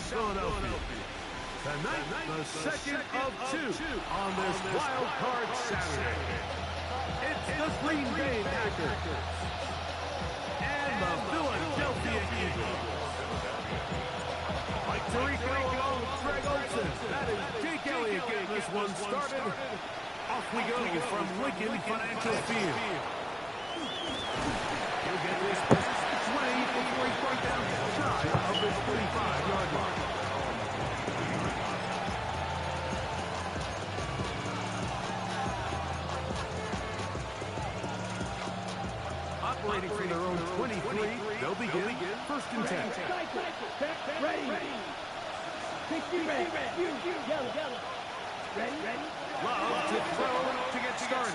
Philadelphia. Tonight, the second of two on this wild card Saturday. It's the Green Bay Packers and the Philadelphia Eagles. Mike Tirico along with Greg Olsen. That is Jake Elliott getting this one started. Off we go from Lincoln Financial Field. He'll get this past 20 before he goes down shy of the 45-yard line. Operating from their own 23, they'll begin first and 10. Ready. Ready. Love to throw to get started.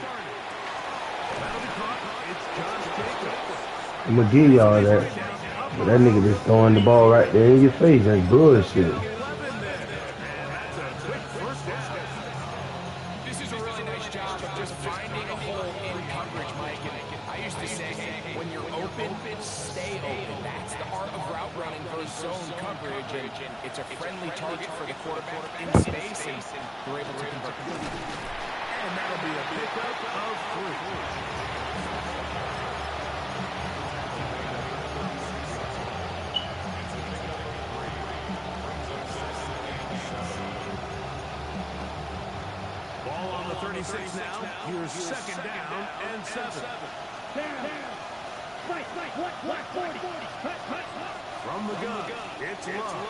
That'll be caught. It's Josh Jacobs. I'm gonna give y'all that. But that nigga just throwing the ball right there in your face. That's bullshit. This is a really nice job of just finding a hole in coverage, Mike. I used to say, when you're open, stay open. That's the art of route running versus zone coverage. And it's a friendly target for the quarterback in space, and we're able to convert. And that'll be a pickup of 3. Ball on the 36 now. Here's second down and 7. From the gun, it's Love.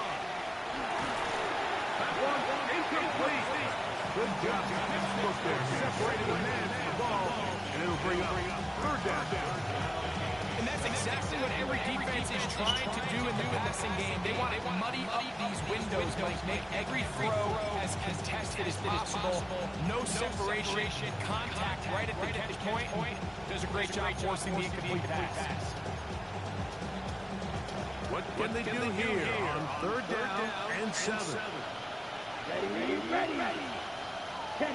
That one incomplete. Good job. Look there, separated the man from the ball, and it'll bring up third down. And that's exactly what every defense is trying to do in the passing game. They want to muddy up these windows, but make every throw as contested as possible. No separation, contact right at the catch point. Does a great job forcing the incomplete pass. What can they do here on third down and 7? Ready. 10,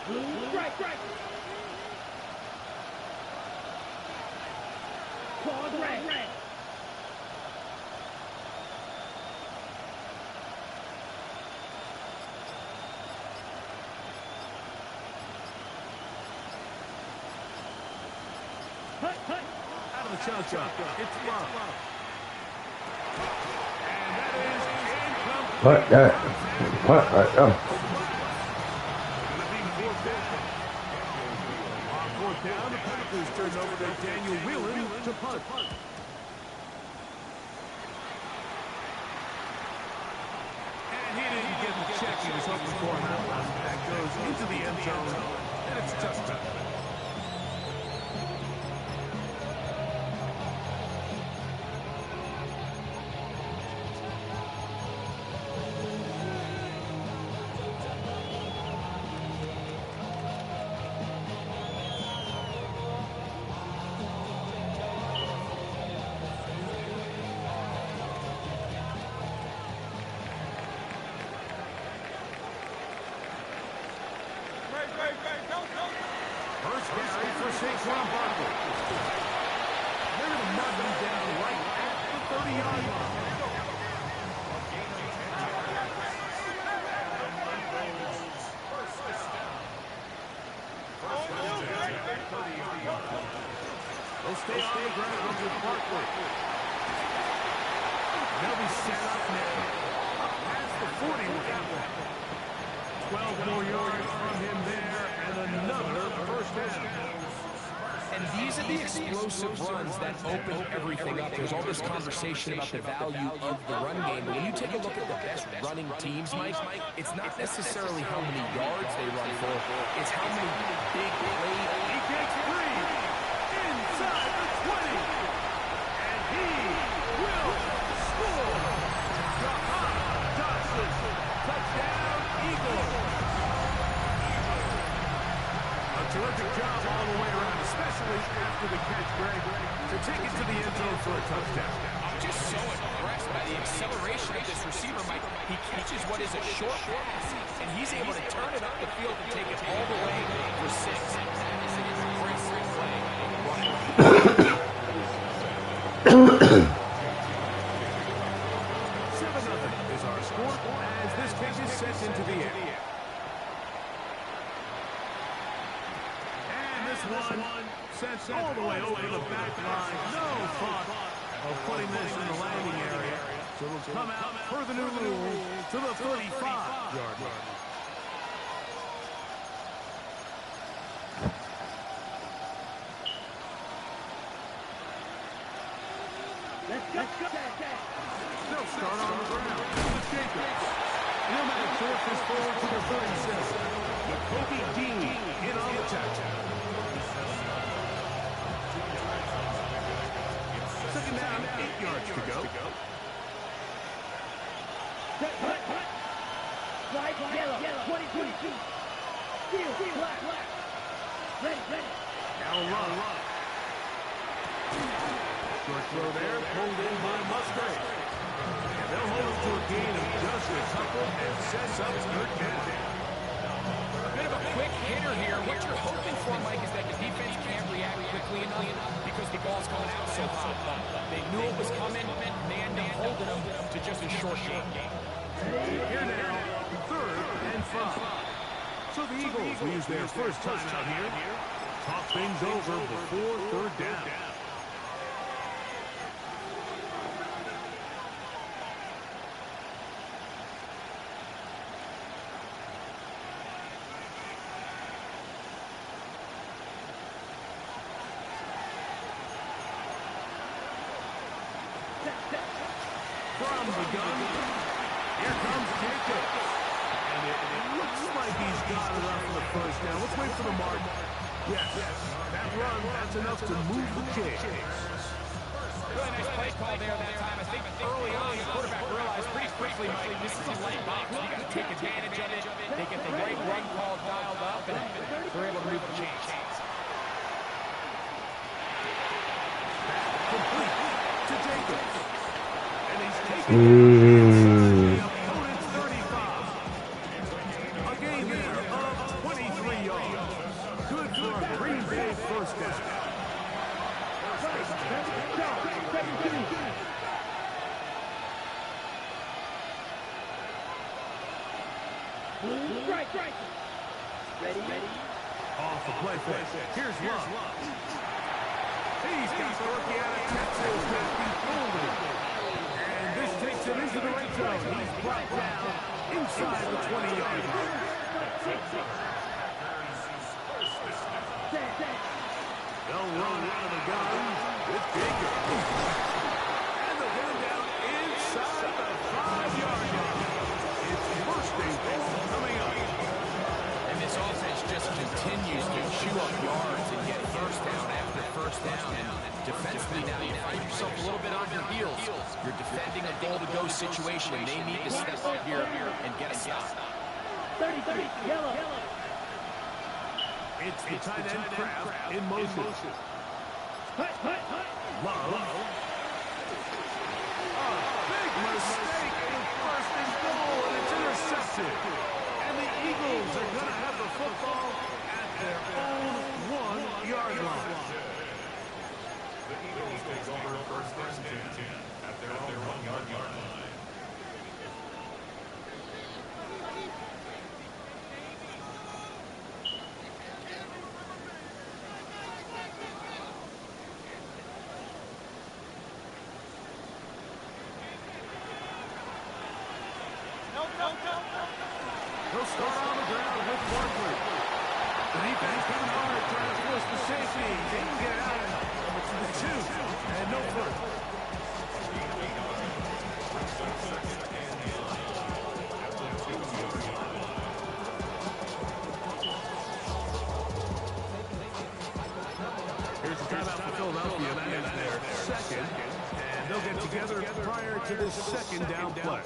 blue, right. Claude red. Out of the shotgun, it's Love. And that is incomplete. What that? What right there? On fourth down, the Packers turn over to Daniel Whelan to punt. And he didn't get the check he was hoping for on that one. That goes into the end zone, and it's a touchdown. First carry for Saquon Barkley. They're going to mud them down right at the 30-yard line. They'll stay on the ground with Barkley. They'll be set up now. Up past the 40 with that one. 12 more yards from him there, and another first down. And these are the explosive runs that open everything up. There's all this conversation about the value of the run game. But when you take a look at the best running teams, Mike, it's not necessarily how many yards they run for. It's how many big plays. He gets free inside the 20. And he will score. Jahan Dotson. Touchdown, Eagles. A terrific job all the way around, especially after the catch, Greg, to take it to the end zone for a touchdown. I'm just so impressed by the acceleration of this receiver, Mike. He catches what is a short pass, and he's able to turn it up the field and take it all the way for 6. That is a great play. 7-0 is our score as this kick is sent into the air. And this one sent all the way over the back line. No thought of putting this in the landing area. So it'll come out per the new rule to the 35-yard line. Let's go. They'll start on the ground with Jacobs. He'll make short this forward to the 37. Jacoby Dean in on the tackle. Second down, 8 yards to go. Flag yellow. 2022. Field black. Ready. Now run. Short throw there, pulled in by Musgrave. And they'll hold it to a gain of just a couple and sets up third down. A bit of a quick hitter here. What you're hoping for, Mike, is that the defense can't react quickly enough because the ball's coming out so hot. They knew it was coming, and they end up holding them to just a short game. Here now, 3rd and 5. So the Eagles will use their first time out here. Talk things over before 3rd down. From the gun, here comes Jacobs. And it looks like he's got enough for the first down. Let's wait for the mark. Yes, that run, that's enough to move the chains. Really nice play call there that time. I think early on the quarterback realized pretty quickly, Mike, this is a light box. You got to take advantage of it. They get the right run call dialed up, and they're able to move the chains. Complete to Jacobs. And he's taking the opponent's 35. A gain there of 23 yards. Good for a Green Bay first down. Right. Ready. Off the play fake. Here's Love. He's got Berkey out of Texas. And this takes him into the red zone. He's brought down inside the 20-yard line. They'll run out of the gun with Jacobs. And they'll get him down inside the 5-yard line. It's first and goal coming up. And this offense just continues to chew up yards and get first down after first down. And defensively now, you find yourself a little bit on your heels. You're defending a goal-to-go situation, and they need to step up here and get a stop. 30, yellow. It's the tight end Kraft in motion. Love. A big mistake in first and goal, and it's intercepted. And the Eagles are going to have the football at their own 1-yard line. The Eagles take over first and 10 at their own 1-yard line. He'll start on the ground with Barkley. The defense coming hard, trying to force the safety. They can get it out to the 2, and no further. Here's the timeout for Philadelphia. That is their second, and they'll get together prior to this second down play.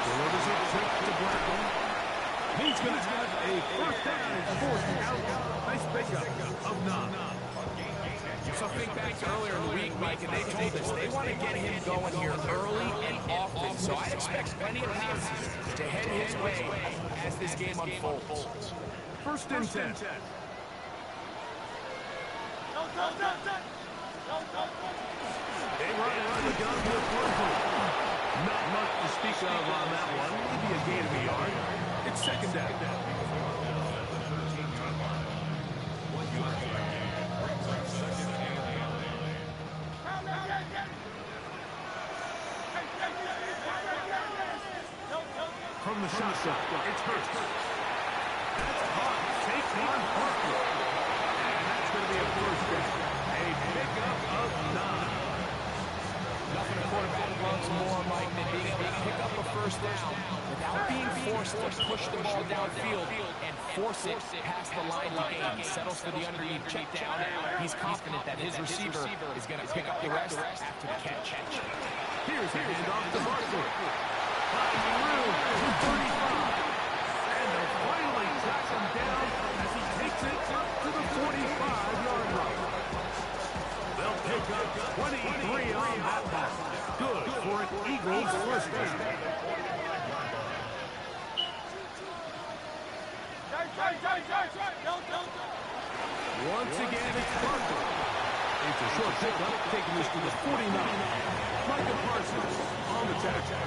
Delivers it quick to Brown. He's going to have a first down and 4th out. Nice pickup of 9. So think back to earlier in the week, Mike, and they told us they want to get him going here early and So I expect plenty of passes to head his way as this game unfolds. First and 10. They run the gun with one. Not much to speak of on that one. Maybe a gain of a yard. It's second down. From the shotgun, it's Hurts. That's caught. Saquon Barkley. And that's going to be a first down. A pickup of 9. Nothing a quarterback loves more, Mike, than being able to pick up a first down without being forced to push the ball downfield and force it past the line to gain. Settles for the underneath check down. He's confident that his receiver is going to pick up the rest after the catch. Here's a handoff to Barkley. Finding room to 35. And they'll finally track him down as he takes it to the 45-yard line. They'll pick up 23 on that ball. Good for an Eagles first down. Once again, it's Barkley. It's a short pickup, taking this to the 49. Michael Parsons on the tackle.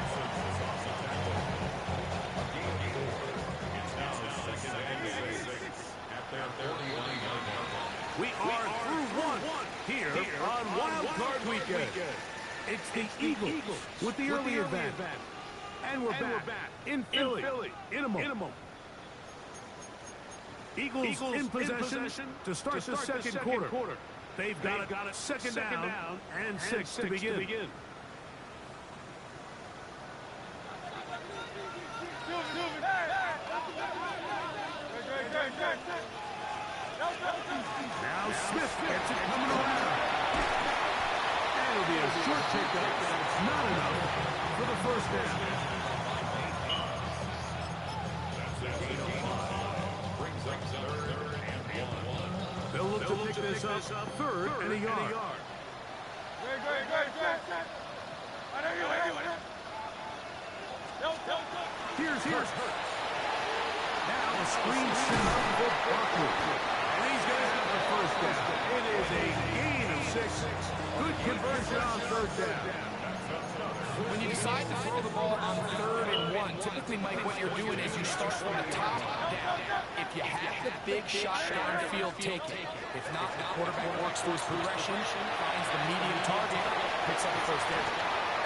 We are through one here on Wild Card Weekend. It's the Eagles with the early advance. And we're back in Philly in a moment. Eagles in possession to start the second quarter. They've got it second down and 6 to begin. Now Smith gets it coming around. And it'll be a short pickup. It's not enough for the first down. They'll look to pick this up third and a yard. Here's Hurts. Now a screen set up for Barkley. And he's going to have the first down. It is a gain of 6. Good conversion on third down. When you decide to throw the ball on 3rd and 1, typically, Mike, what you're doing is you start from the top down. If you have the big shot downfield, take it. If not, the quarterback works through his progression, finds the medium target, picks up the first down.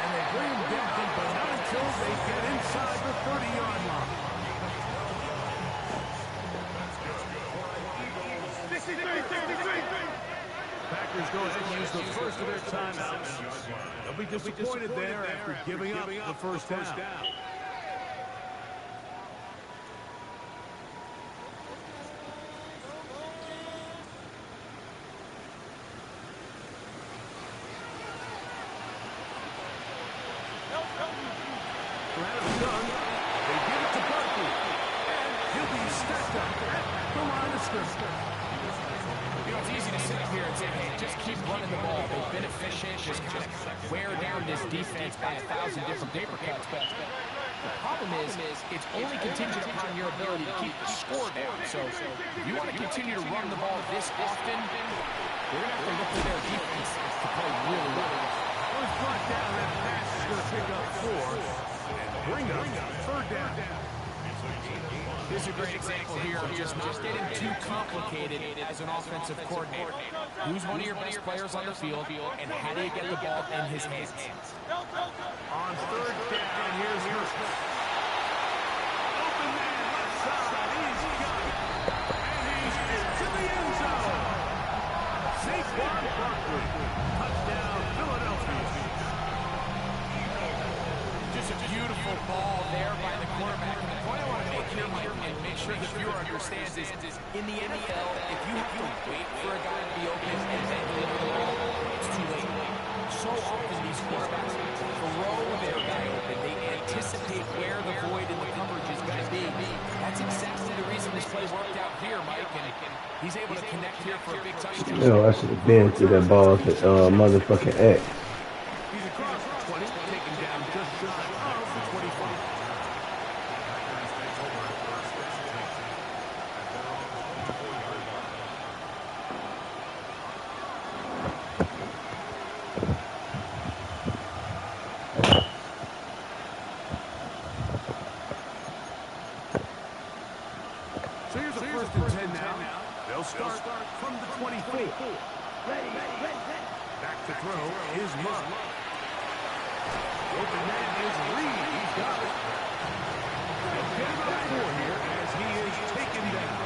And they bring him down, but not until they get inside the 30-yard line. Packers go ahead and use the first of their timeouts. They'll be disappointed there after giving up the first down. Done. They give it to Barkley. And he'll be stacked up at the line of scrimmage. You know, it's easy to sit up here and say, hey, just keep running the ball. They've been efficient, just kind of wear down this defense by 1,000 different paper cuts. But the problem is it's only contingent upon your ability to keep the score down. So if you want to continue to run the ball this often, they're going to have to look for their defense to play really well. First brought down, that pass is going to pick up 4. Bring up third down. Here's a great example here of just not getting too complicated as an offensive coordinator. Who's one of your best players on the field, and how do you get the ball in his hands? On third down, here's Hurts. Open man left side, he's got it. And he's into the end zone. Saquon Barkley. Touchdown, Philadelphia. Just a beautiful ball there by the quarterback. And the point I want to make here, Mike, and make sure the viewer understands is in the NFL, if you have to wait for a guy to be open and then deliver the ball, it's too late. So often these quarterbacks throw their guy open. They anticipate where the void in the coverage is going to be. That's exactly the reason this play worked out here, Mike, and he's able to connect here for a big touchdown. Yo, I should have been to that ball to motherfucking X. He's across 20, taken down just shy of the 25. So here's a first and 10 now. They'll start from the 24. Ready. Back to throw is Love. Open man is Reed. He's got it. They'll get about 4 here as he is taken down.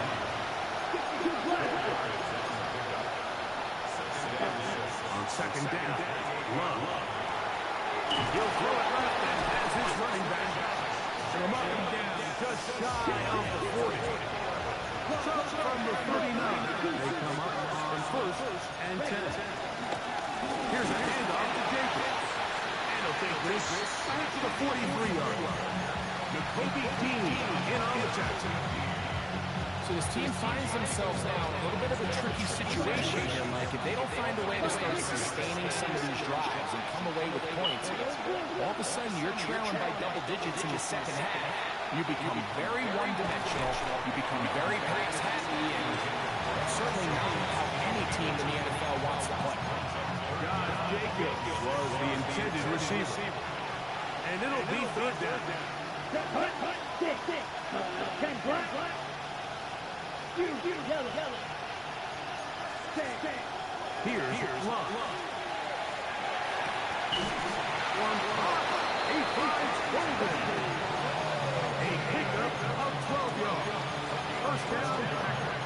On second down, Love. He'll throw it left and has his running back. From up and down, just shy of the 40. So from the 39, they come up on first and 10. Here's a handoff to Jacobs. And he'll take this back to the 43-yard line. Jacoby Dean in on the tackle. So this team finds themselves now in a little bit of a tricky situation here, Mike. If they don't find a way to start sustaining some of these drives and come away with points, all of a sudden you're trailing by double digits in the second half. You become very one-dimensional, you become very pass-happy, and certainly not how any team in the NFL wants to play. Josh Jacobs was the intended receiver. And it'll be third down. Six. Ten black. Yellow. Six. Here's Love. He finds Golden. A pickup of 12 yards. First down, Packers.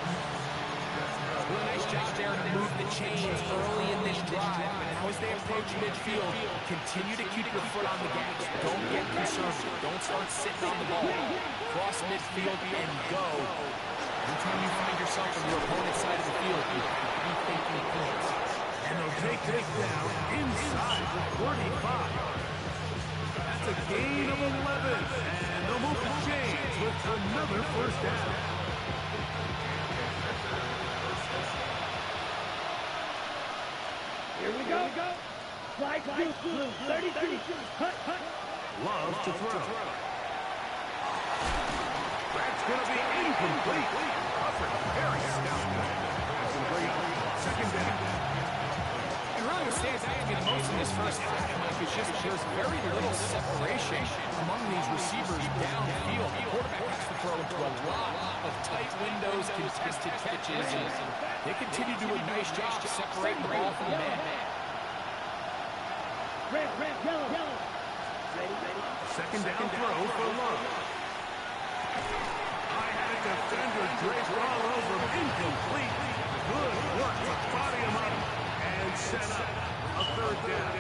Well, a nice job there to move the chains early in this drive. And now as they approach midfield, continue to keep your foot on the gas. Don't get conservative. Don't start sitting on the ball. Cross midfield and go. Anytime you find yourself on your opponent's side of the field, you have to be taking points. And they'll take this down inside the 45. That's a gain of 11. And they'll move the chains with another first down. Here we go. Slide blue. 30. Hut. Love to throw. That's going to be incomplete. Crawford, very stout. Second down. It really what stands out to me the most in this first half, Mike, is just there's very little separation among these receivers downfield. The quarterback has to throw into a lot of tight windows, contested catches, and they continue to do a nice job separating the ball from the man. Red, yellow. Ready. Second down throw for Love. I had a defender draped all over him. Incomplete. Good work to body him up and set up a third down.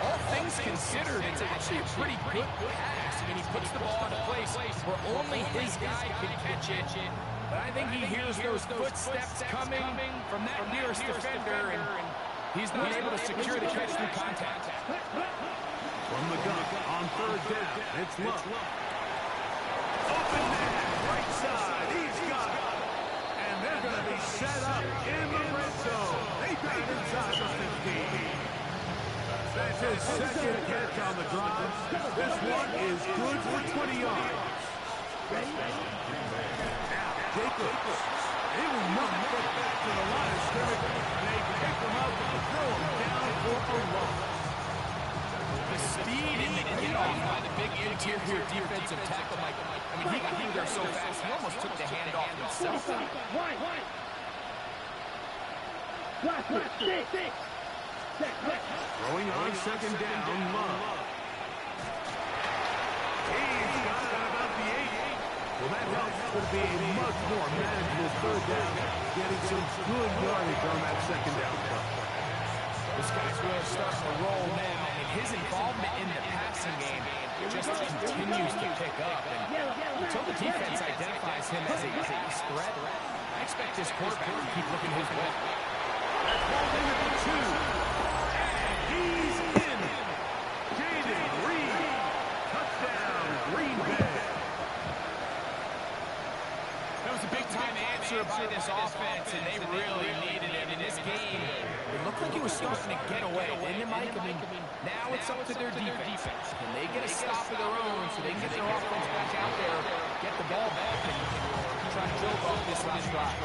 All things considered, it's actually a pretty good pass. I mean, he puts the ball in a place where only his guy can catch it. But I think he hears those footsteps coming from that nearest defender, and he's not able to secure the catch through contact. From the gun on third down, it's Love. Open man, right side, he's got it. And they're going to be set up in the red zone. They got it inside the 15. That's his second catch on the drive. This one is good for 20 yards. Now, Jacobs. He was not put back to the line of scrimmage. They pick him up and throw him down for a loss. The speed and the get-off by the big interior defensive tackle, Mike. I mean, he got through there so fast, he almost took the handoff himself. One. Six. Throwing on second down, Love. He's got it about the 8. Well, that helps to be a much more manageable third down, getting some good yardage on that second down play. This guy's really starting to roll now, and his involvement in the passing game just continues to pick up. And until the defense identifies him as a threat, I expect this quarterback to keep looking his way. That's holding at the 2. And he's in. Jaden Reed. Touchdown, Green Bay. That was a big-time answer by this offense, and they really needed it in this game. It looked like he was starting to get away, didn't it, Mike? I mean, Now it's up to their defense. Can they get a stop of their own so they can get their offense back out there, get the ball back, and try to build off this last drive?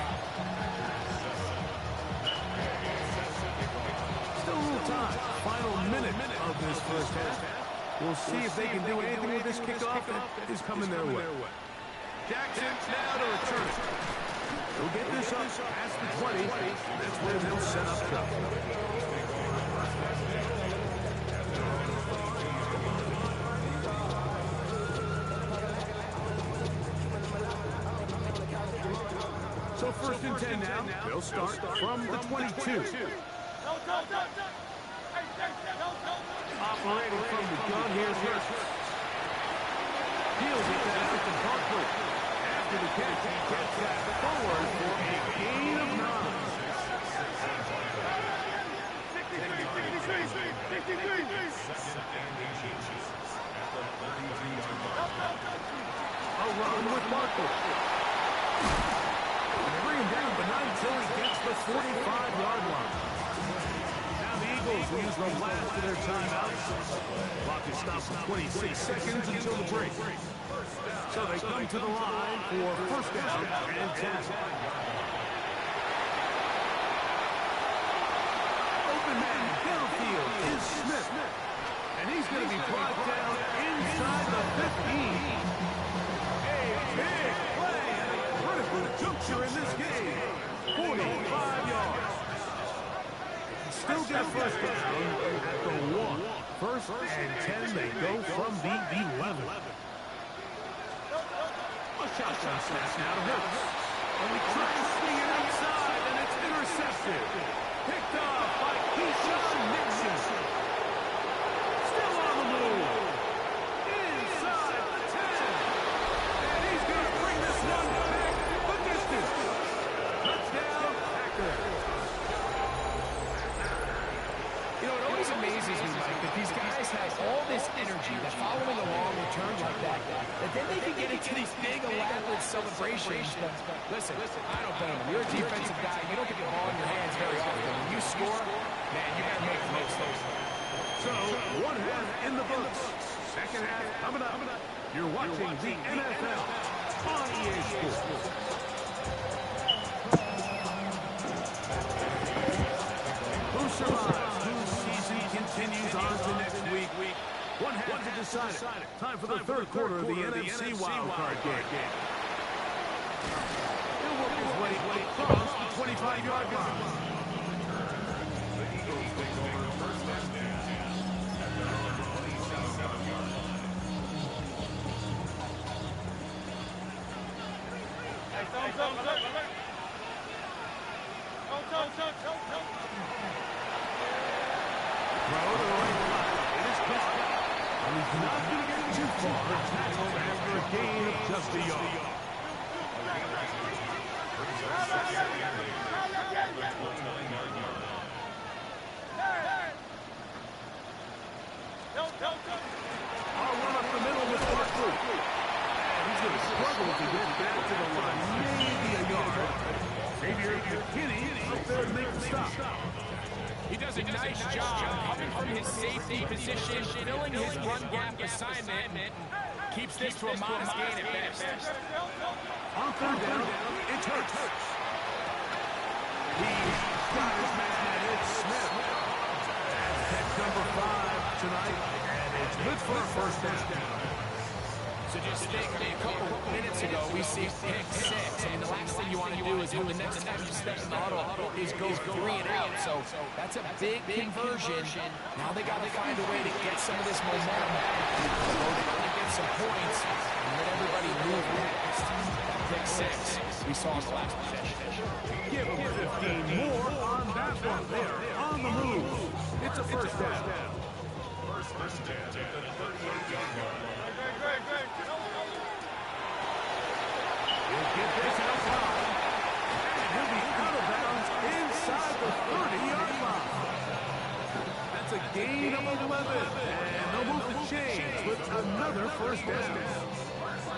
Still a little time. Final minute of this first half. We'll see if they can do anything with this kickoff that is coming their way. Jackson now to return it. He'll get this up past the 20. That's where they'll set up shop. So first and 10 now. They'll start from the 22. Operating from the gun, here's Hurst. He'll get that out to Barkley. After the catch, he gets that forward for a gain of 9. A run with Barkley. Bring him down, but not until he gets the 45-yard line. Now the Eagles will use the last of their timeouts. Clock is stopped for 26 seconds until the break. So they come to the line for first down and 10. Open man downfield is Smith. And he's going to be brought down inside the 15. A big play at a critical juncture in this game. 45 yards. Still get a first down at the 1. First and 10, they go from the 11. A shotgun snap now to Hurts. And we try to swing it outside, and it's intercepted. Picked off by Keyshawn Nixon. Still on the move. Inside the 10. And he's going to bring this one back the distance. Touchdown, Packers. You know, it always amazes me, Mike, that these guys have all this energy that following a long return like that then they can get into these big elaborate celebrations. But listen, I don't blame them. You're a defensive guy. You don't get the ball in your hands very often. When you score, man, you got to make the most of it. So, one half in the books. Second half coming up. You're watching the NFL on EA Sports. Who survives? Whose season continues on to next week? One half to decide it. Time for the third quarter of the NFC wildcard game. He'll work his way across the 25-yard line. The Eagles take over first down at the 27-yard line. He's not going to get too far. Tackled after a gain of just a yard. I'll run up the middle with Barkley. He's going to struggle to get back to the line. Maybe a yard. Xavier McKinney up there to make the stop. He does a nice job coming from his safety position, filling his run gap assignment, keeps this to a modest gain at best. On third down, it's Hurts. He's got his man, it's Smith. That's catch number 5 tonight, and it's good for a first down. So just think, a couple minutes ago, we see pick 6. I mean, the last thing you want to do is the next time you step in the huddle is go 3 and out. So that's a big conversion. Now they got to find a way to get some of this momentum back. To get some points and let everybody move past. Pick 6 we saw in the last possession. Give them 15 more on that one. They're on the move. It's a first down. First down at the 38-yard line. He'll get this outside, and he'll be out of bounds inside the 30-yard line. That's a gain of 11, and they'll move the chains with another first down.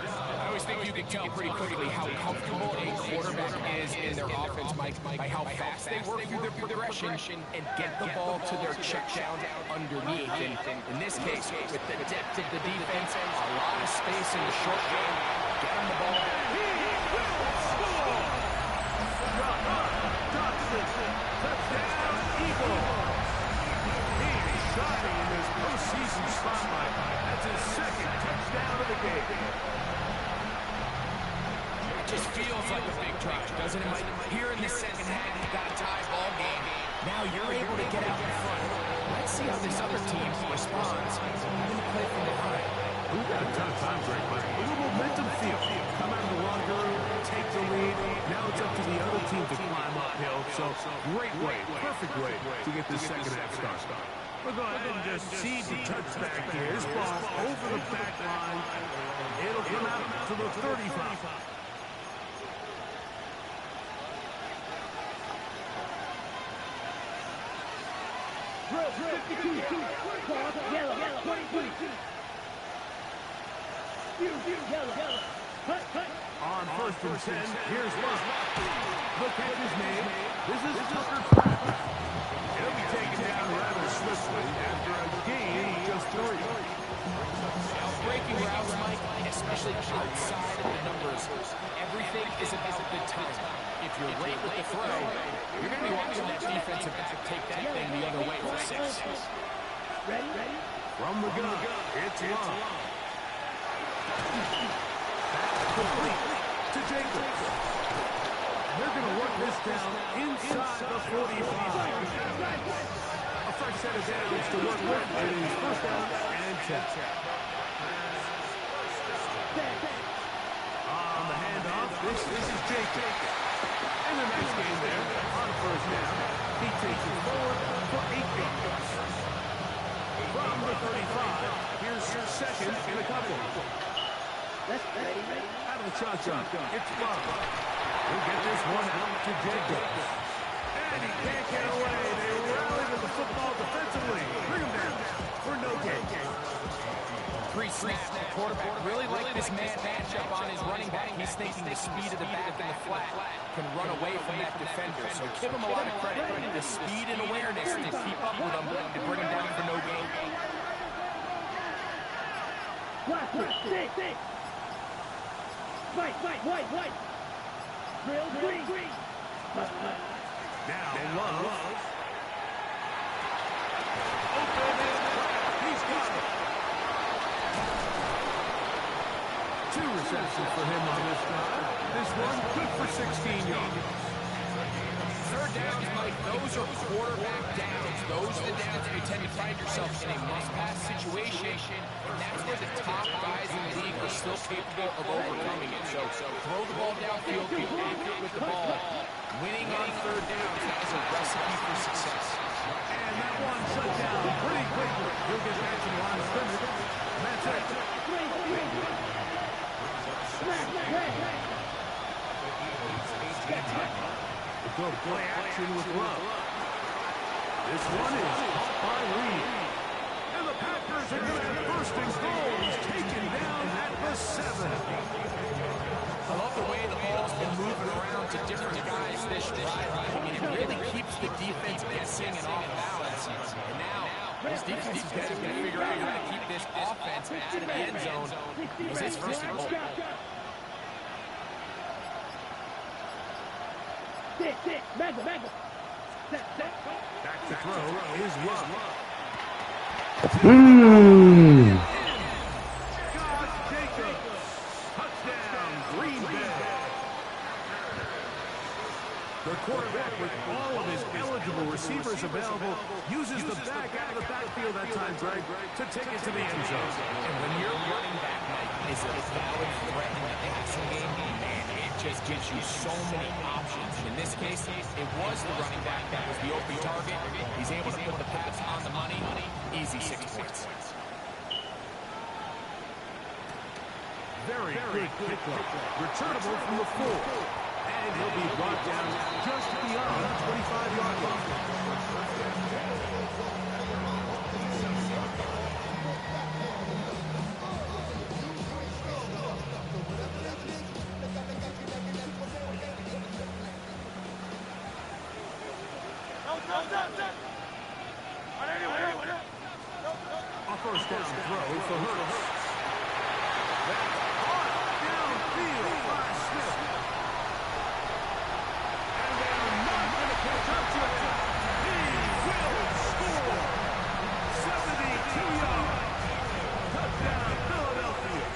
I always always think you can tell pretty quickly how comfortable a quarterback is in their offense, Mike, by how fast they work through their progression and get the ball to their check down underneath. And in this case, with the depth of the defense, a lot of space in the short game, get him the ball. Touchdown, Eagles. He's shining in his postseason spotlight. That's his second touchdown of the game. It just feels like a big drive, doesn't it, Mike? Here in the second half, you got a tie ball game. Now you're able to get out in front. Let's see how this other team responds. Even play from behind. We've got a ton of time break, but a little momentum feel. Come out of the locker room, take the lead. Now it's up to the other team to climb uphill. So great way, perfect way to get this second half started. We'll go ahead and just seed the touchback here. This ball over the back line. It'll come out to the 35. Drill, 52, cross, yellow, 22. Yellow, hut. On first and 10, here's Love. The catch is made. This is Tucker's pass. It'll be taken down rather swiftly after a gain of just 3. Now, breaking routes, Mike, especially outside of the numbers, everything is about the time. If you're late with the throw, you're going to be watching that defensive back take that thing the other way for 6. Ready? From the gun, it's Love. Complete to Jacobs. They're going to work this down inside the 45. A fresh set of downs to work with. It is first down and 10. On the handoff, this is Jacobs. In the next game there, on first down, he takes it forward for 8 yards. From the 35, here's your second and a couple. Ready. Out of the shotgun, it's Love. He'll get this one out to Jacobs. And he can't get away. They rally to the football defensively. Bring him down for no gain. Pre-snap, the quarterback really liked this man matchup on his running back. He's thinking the speed of the back in the flat can run away from that defender. So give him a lot of credit. The speed and awareness to keep up with him and bring him down for no gain. Six. White. Drill, green. Now, Love. Open his back. He's got it. 2 receptions for him on this drive. This one good for 16 yards. Third downs, Mike, those are quarterback downs. Those are the downs you tend to find yourself in a must-pass situation, and that's where the top guys in the league are still capable of overcoming it. So throw the ball downfield, be accurate with the ball. Winning on third downs, that is a recipe for success. And that one shut down pretty quickly. He'll get back to the line of scrimmage. That's it. We'll go play action with Love. This one is caught by Reed. And the Packers are going to have first and goal. He's taken down at the 7. I love the way the ball's been moving around to different guys this drive. I mean, it really keeps the defense guessing and off balance. And now, this defense is going to figure out how to keep this offense out of the end zone. Because it's first and goal. Back. Back to throw is Love. Josh Jacobs. Touchdown, Green Bay. The quarterback, with all of his eligible receivers available, uses the back out of the backfield that time, Greg, to take it to the end zone. And when your running back, Mike, is a valid threat in the passing game, man, it just gives you so many options. And in this case, it was the running back that was the open target. He's able to put the pass on the money. Easy 6 points. Very good pickup. Returnable from the 4. And he'll be brought down just beyond the 25-yard line. A first down throw for Hurts. That's caught downfield by Smith. And they're not going to catch up to him. He will score. 72 yards. Touchdown, Philadelphia.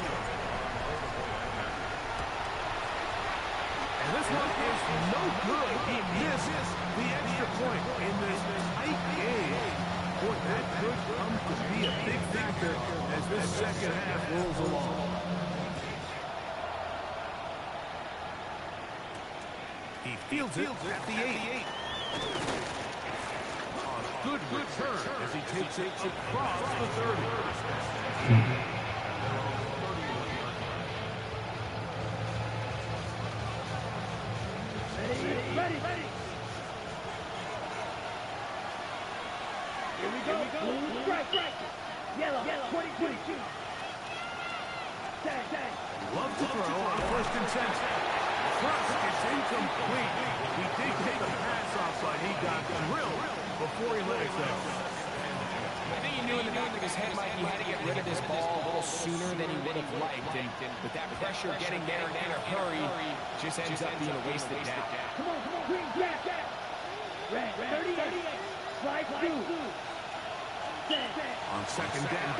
And this one is no good. He missed the extra point in this tight game. Boy, that could come to be a big factor as this second half rolls along. He fields it at the 8. A good return as he takes it across the 30. Ready. Here we go. Strike. Yellow. 22. Tag. Love to throw on first and 10. First, it's incomplete. He did take a pass off, but he got drilled before he let it go. I think he knew in the back of his head, Mike, he had to get rid of this ball a little sooner than he would have liked. And with that pressure getting there in a hurry, just ends up being a wasted down. Come on. Green, back. Red, 38. Slide 2. On second down,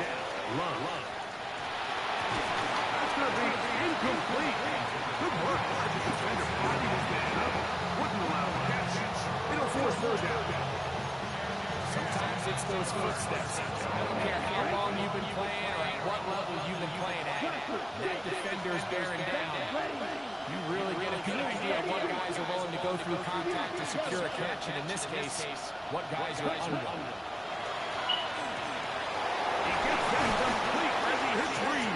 Love. That's going to be incomplete. Good work by the defender. Body was man up. Wouldn't allow the catch. It'll force third down. Sometimes it's those footsteps. I don't care how long you've been playing or at what level you've been playing at. That defender's bearing down. You really get a good idea of what guys are willing to go through contact to secure a catch, and in this case, what guys are unwilling. He gets that complete as he hits Reed.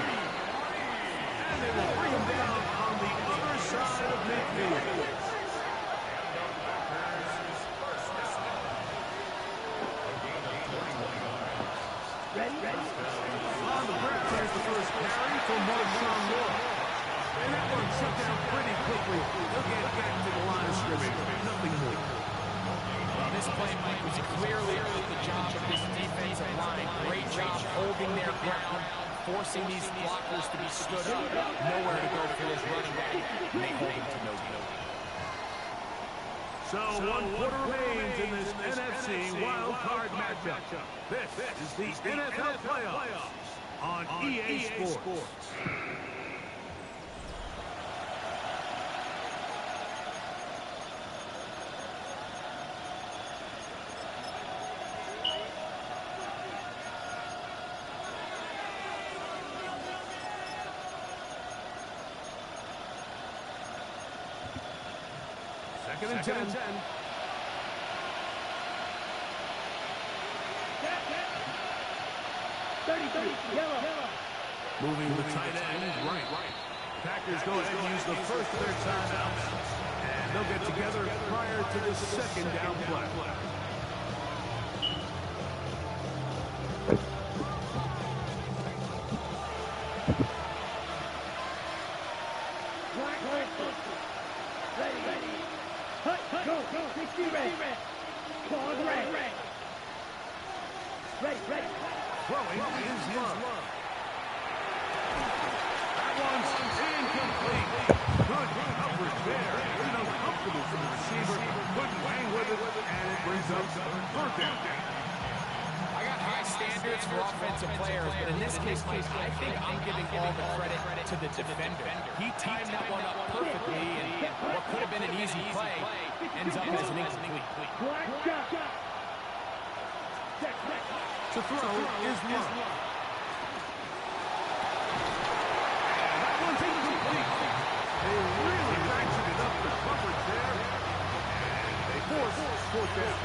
And they will bring him down on the other side of midfield. On the ground, here's the first carry for Marshawn Moore. And that one shut down pretty quickly. They'll get back to the line of scrimmage. Nothing more. Well, this play, Mike, was clearly the job of this defensive line. Great job holding their ground, forcing these blockers to be stood up. Nowhere to go for this running back. And they hold him to no good. So 1 quarter remains in this NFC wild card matchup. This is the NFL playoffs on EA Sports. Second and 10. Yellow. Moving the tight end right. Packers go ahead and use the first of their timeouts. And they'll get together prior to the second down play. Ready. Go. 60 red. Claws red. Ready. Throwing is Love. That one's incomplete. Good coverage there. It's uncomfortable for the receiver. Couldn't hang with it, and it brings up third down. I got high standards for offensive players, but in this case, Mike, I think I'm giving all the credit to the defender. He timed that one up perfectly, and what could have been an easy play ends up as an incomplete. To throw is Love. That one's incomplete. They really ratcheted up the coverage there. And they force fourth down.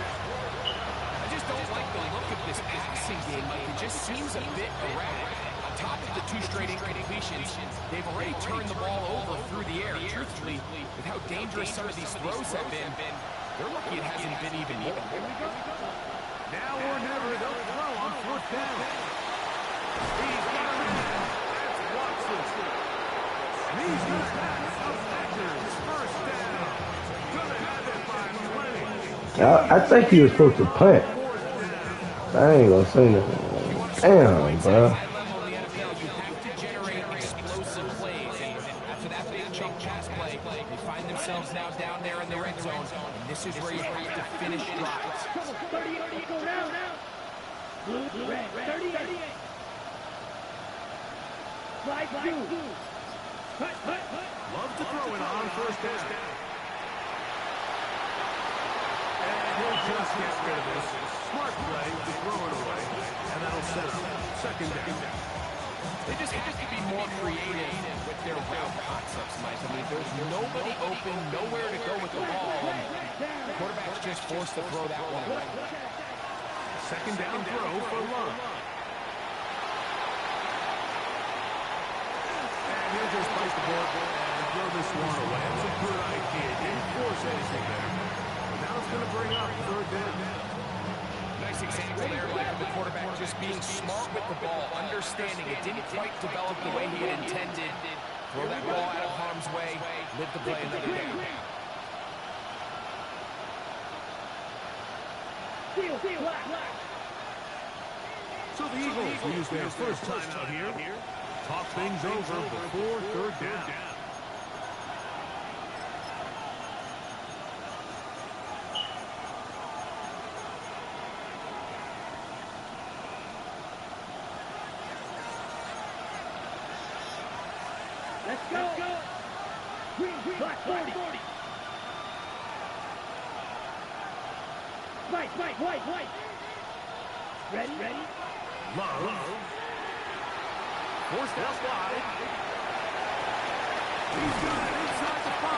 I just don't like the look of this passing game. Like, it just seems a bit erratic. On top of the 2 straight incompletions, they've already turned the ball over through the air. Truthfully, with how dangerous some of these throws have been, they're lucky it hasn't been even more. Now or never, they'll throw on fourth down. He's got him. That's Watson. And he's got that. The Packers first down. Gonna have it by 20. I think he was supposed to punt. I ain't gonna say nothing. Damn, bro. High level in the NFL, you have to generate explosive plays. And after that big chunk pass play, they find themselves now down there in the red zone. And this is where you have to finish drives. 38, go now. Blue, red, 38. Slide two. Hut. Love to throw it on first down. And he'll just get rid of this. Smart play to throw it away. And that'll set up second down. They just have to be more creative with their route concepts, Mike. I mean, there's nobody open, nowhere to go with the ball. And the quarterback's just forced to throw that one away. Second down throw for Love. And he'll just place the ball and throw this one away. That's a good idea. Didn't force anything there. But now it's going to bring up third down. Nice example there, Mike, of the quarterback just being smart with the ball, understanding it didn't quite develop the way he had intended. Throw that ball out of harm's way, live to play another down. So the Eagles use their first time out here. Talk things over before third down. Let's go. Green, black, 40. White. Ready. Love. Forced out wide. He's got it inside the 5.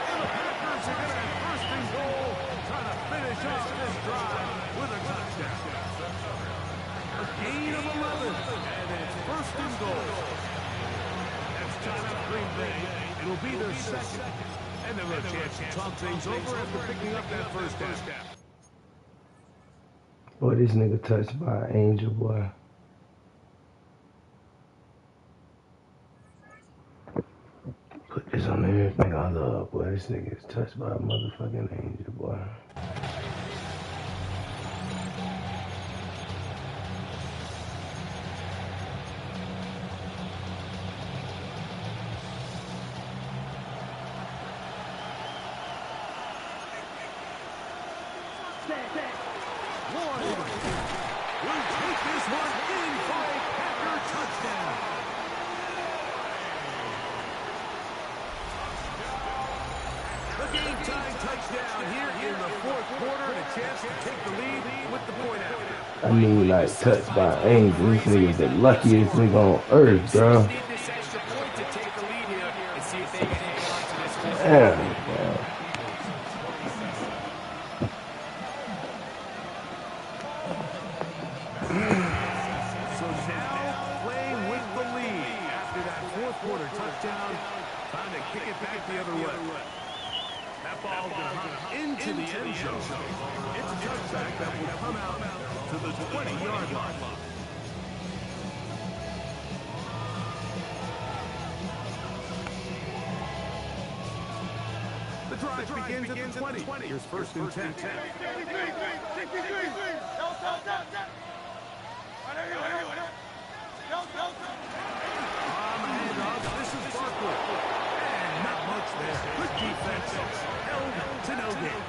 And the Packers are going to have first and goal, trying to finish off this drive with a touchdown. A gain of 11, and it's first and goal. That's time out Green Bay. It'll be their second. And they'll have a chance to talk things over after picking up that first down. Boy, this nigga touched by an angel, boy. Put this on everything I love, boy. This nigga is touched by a motherfucking angel, boy. We'll take this one in for a Packer touchdown. The game-tying touchdown here in the fourth quarter, and a chance to take the lead with the point after. I mean, like, touched by an angel. This nigga's the luckiest nigga on earth, bro. Need this extra point to take the lead here and see if they can hang on to this one. Damn, bro. So now playing with the lead after that fourth quarter touchdown. Time to kick it back the other way. That ball's going to hop into the end zone. It's a touchback that will come out to the 20-yard line. The drive begins at the 20. Here's first and 10. This is Barkley. And not much there. Good defense. Held to no gain.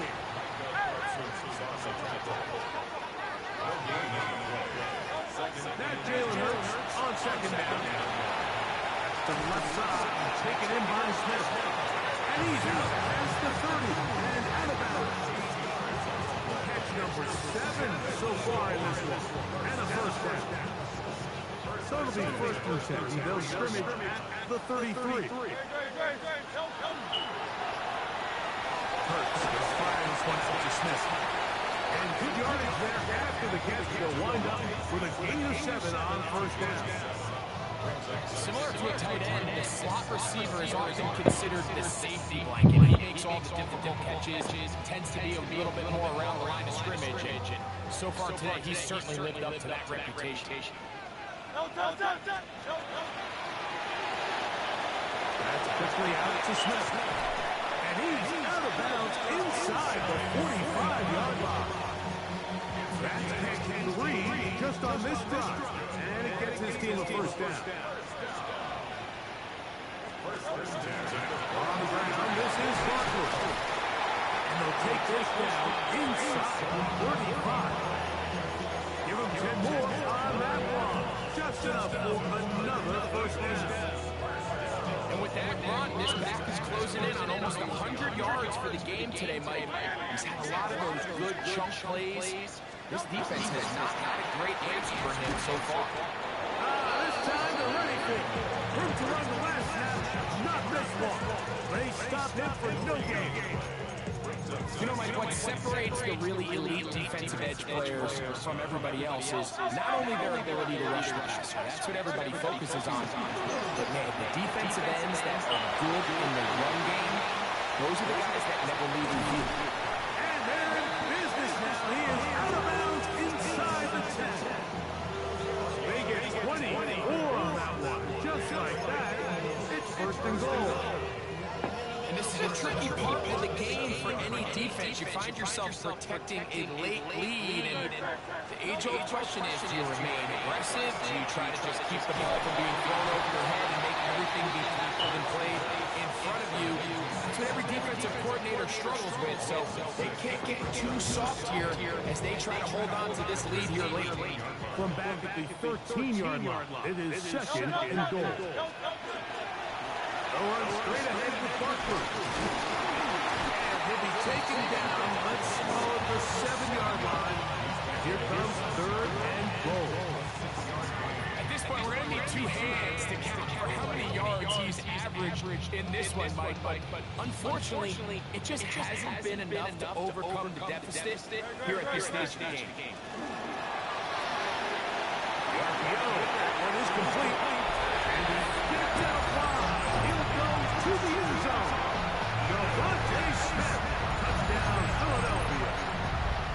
Now Jalen Hurts on second down. To the left side. Taken in by Smith. And he's out past the 30. And out of bounds. Catch number 7 so far in this one. And a first down. So it'll be first and 10. They'll scrimmage at the 33. Hurts is firing this one out to Smith. And good yardage there after the catch. They'll wind up with a gain of 7 on first down. Similar to a tight end, the slot receiver is often considered the safety blanket. He makes all the difficult catches, tends to be a little bit more around the line of scrimmage. And so far today, he's certainly lived up to that reputation. That's quickly out to Smith. And he's out of bounds inside the 45-yard line. That's pick 3 just on this drive, and it gets his team a first down. On the ground, this is Barkley. And they'll take this down inside the 35. Give him 10 more on that one. Just enough for another first down. And with that run, this back is closing in on almost 100 yards for the game today, Mike. He's had a lot of those good chunk plays. This defense has not had a great answer for him so far. This time they're ready for him. Room to run the last snap, not this one. They stopped him for no gain. You know, Mike, what separates the really elite defensive edge players from everybody else is not only their ability to rush the passer. That's what everybody focuses on. But, man, the defensive ends that are good in the run game, those are the guys that never leave the field. And they're in business now. He is out of bounds inside the 10. They get 24 on that one. Just like that, it's first and goal. And this is a tricky part of the game for any defense. You find yourself protecting a late lead, and the age-old question is, do you remain aggressive? Do you try to just keep the ball from being thrown over your head and make everything be tackled and played in front of you? That's what every defensive coordinator struggles with, so they can't get too soft here as they try to hold on to this lead here late. From back at the 13-yard line, it is second and goal. They'll run straight ahead with Barkley. And he'll be taken down. Let's call it the 7-yard line. Here comes third and goal. At this point, we're going to need 2 hands to count for how many yards he's averaged in this one, Mike. But unfortunately, it just hasn't been enough to overcome the deficit here at this stage of the game. The RPO, that one is complete. And he gets out wide. To the end zone. Devontae Smith, touchdown Philadelphia.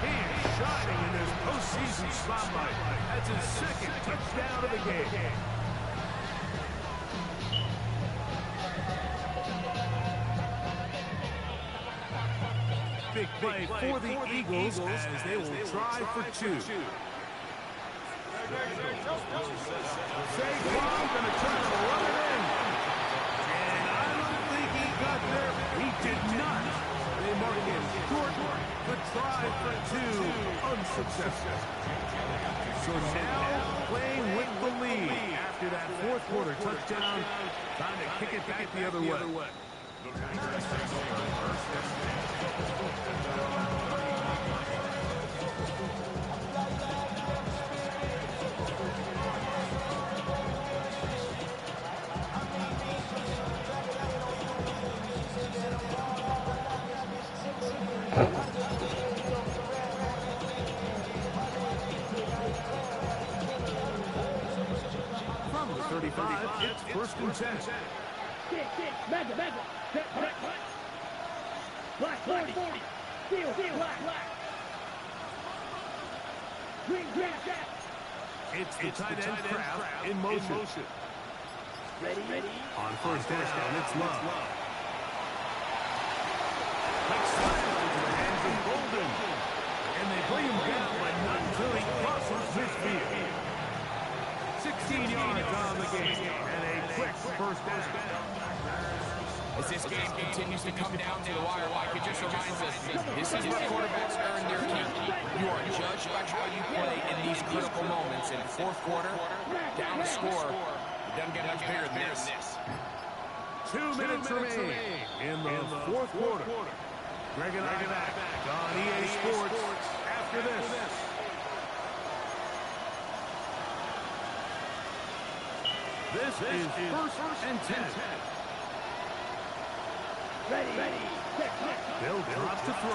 He is shining in this postseason spotlight. That's his second touchdown of the game. Big play for the Eagles as they will try for 2. Saquon going to try to run it in. He did not. They mark him short. The try for 2, unsuccessful. So now playing with the lead after that fourth quarter touchdown. Time to kick it back the other way. From the 35, it's first and 10. Magda. Black 40. Steel, black. Green, It's the tight end Kraft in motion. Ready. On first down, it's Love. Quick slide into the hands of Golden. And they bring him down, but not until he crosses midfield. 16 yards on the game, and a quick first down. As this game continues to come down to the wire, like it just reminds us, this is where quarterbacks earn their keep. You are judged by how you play in these critical moments. In the fourth quarter, down a score, it doesn't get much bigger than this. 2 minutes remaining in the fourth quarter. Greg and I back on EA Sports after this. This is first and 10. Ready. Bill drops to throw.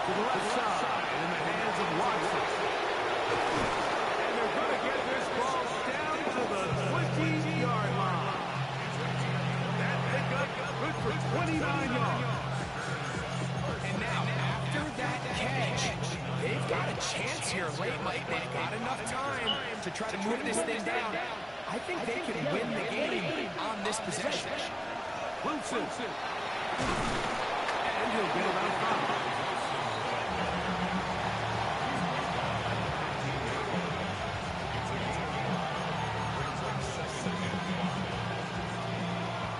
To the left side in the hands of Watson. And they're going to get this ball down to the 20-yard line. That pickup good for 29 yards. And now, after that catch, they've got a chance here late, Mike. They've got enough time to try to move this thing down. I think they can win the game on this possession. Wilson. And he'll get around five.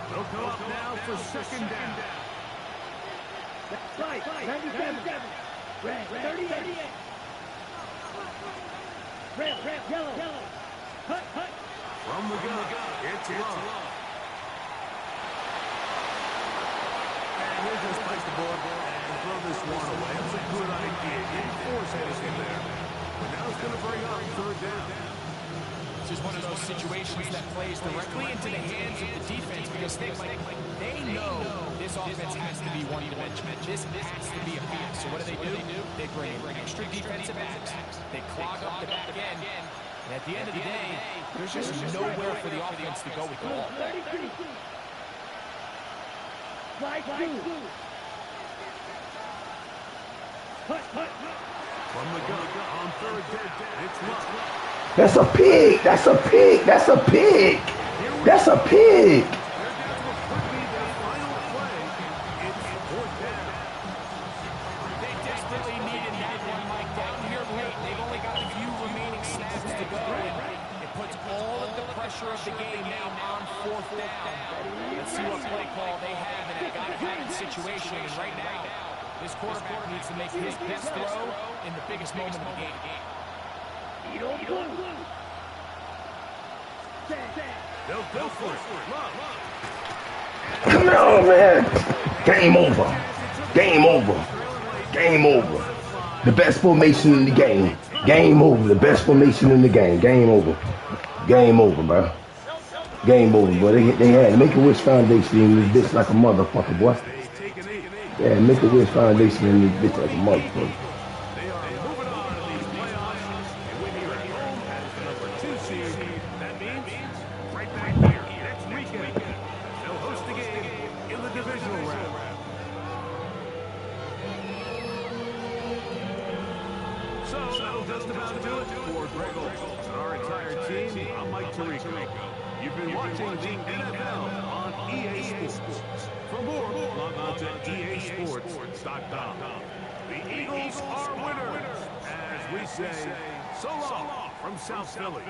They'll come up now for second down. Right, 97. Red, 38. Red, yellow. Hut. From the gun, it's Love. And he'll just place the ball and throw this one away. That's a good idea. Didn't force anything there. But now it's going to bring up third down. This is one of those situations that plays directly into the hands of the defense because they know this offense has to be one-dimensional. This has to be a pass. So what do? They bring in extra defensive backs. They clog up the back end. And at the end of the day, there's just nowhere for the offense to go with the ball. 33. Slide 2. Hut. From the gun on third down, it's Love. That's a pig. That's a pig. That's a pig. That's a pig. They desperately needed that one, Mike. Down here late, they've only got a few remaining snaps to go. It puts all of the pressure of the game now on fourth down. Let's see what play call they have in a got-to-have situation. And right now, this quarterback needs to make his best throw in the biggest moment of the game. They'll go for it. Come on, man. Game over. Game over. Game over. The best formation in the game. Game over. The best formation in the game. Game over. Game over, bro. Game over, boy. They had Make-A-Wish Foundation in this bitch like a motherfucker, boy. Yeah, Make-A-Wish Foundation in this bitch like a motherfucker. That means right back here next weekend. They'll host the game in the divisional round. So that'll just about do it for Greg Olson and our entire team. I'm Mike Tirico. You've been watching the NFL on EA Sports. For more, log on to EASports.com. The Eagles are winners, as we say, so long from South Philly.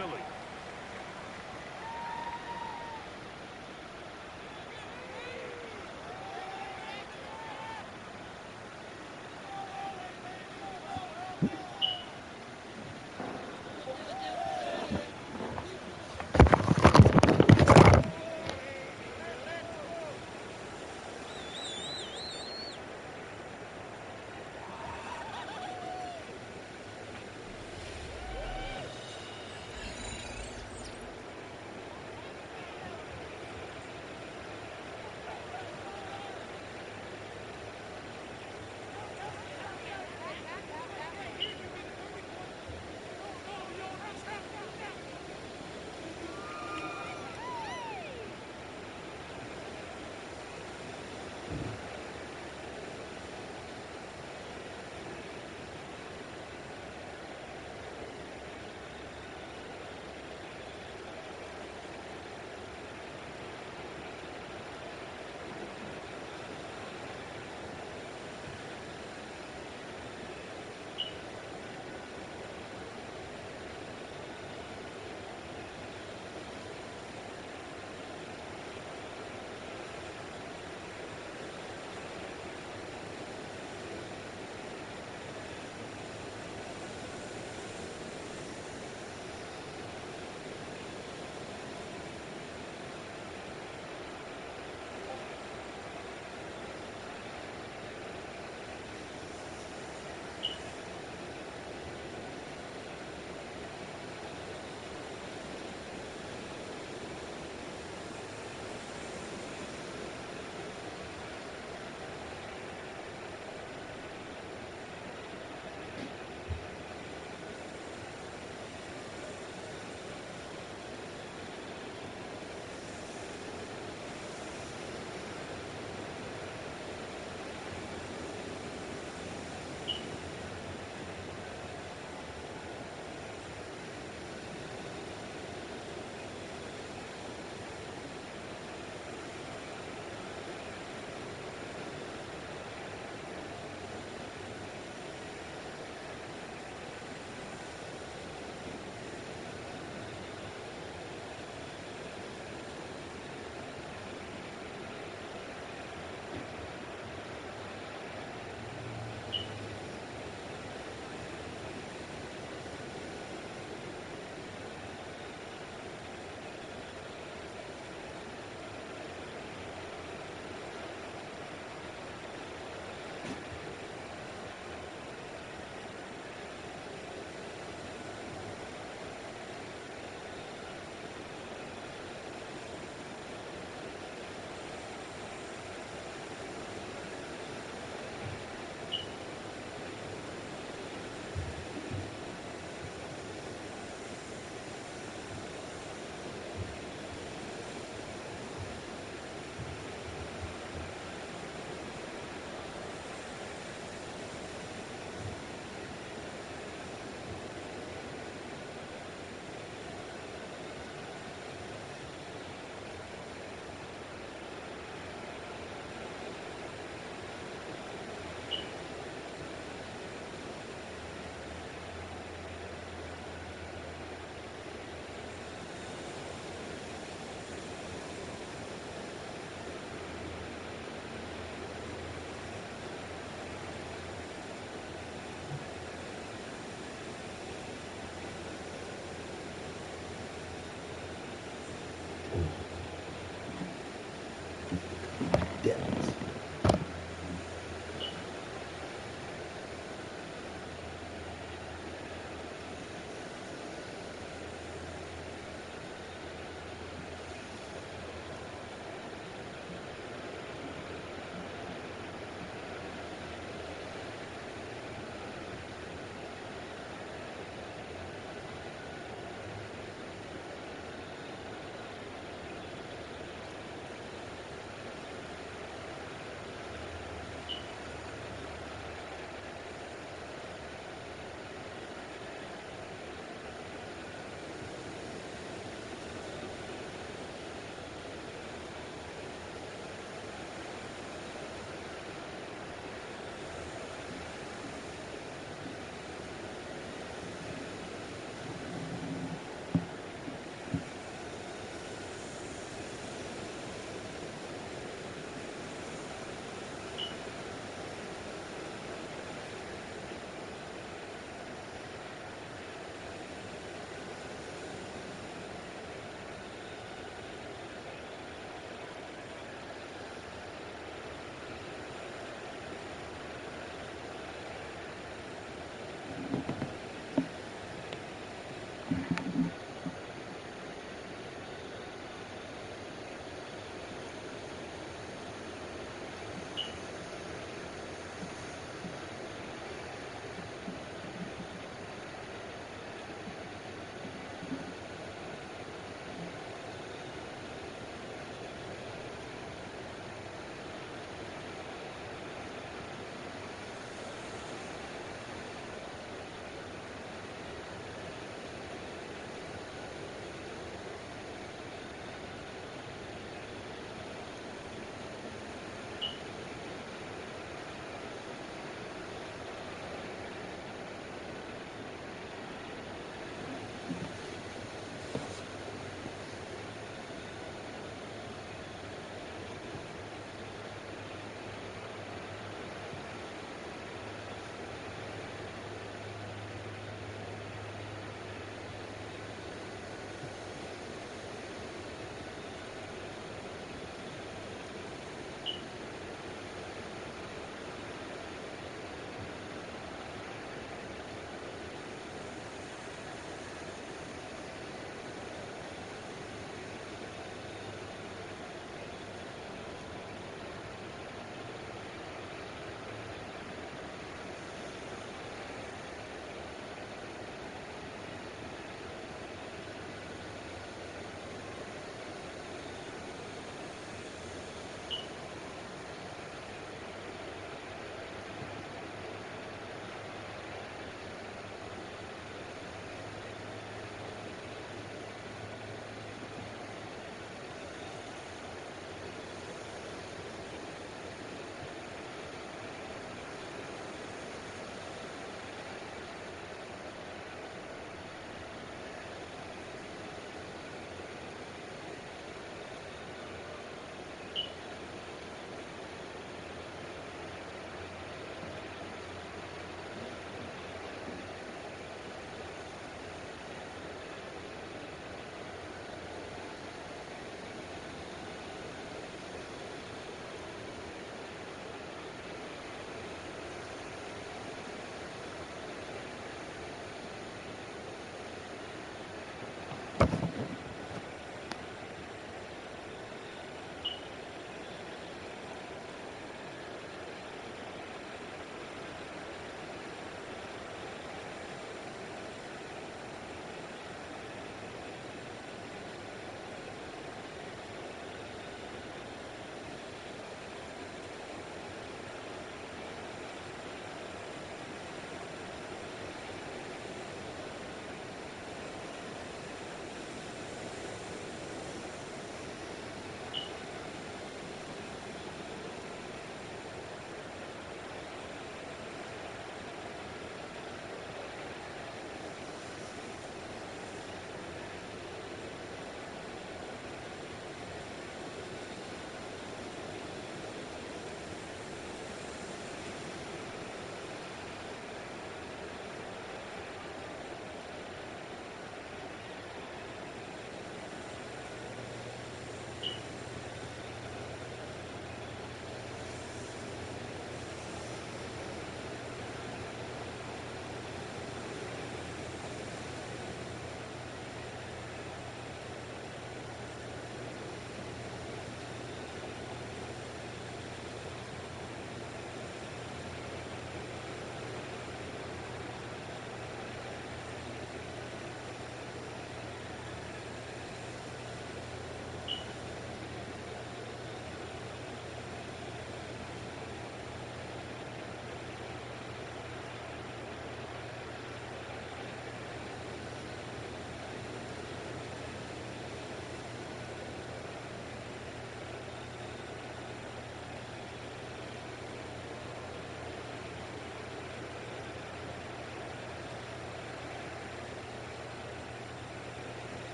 Mm.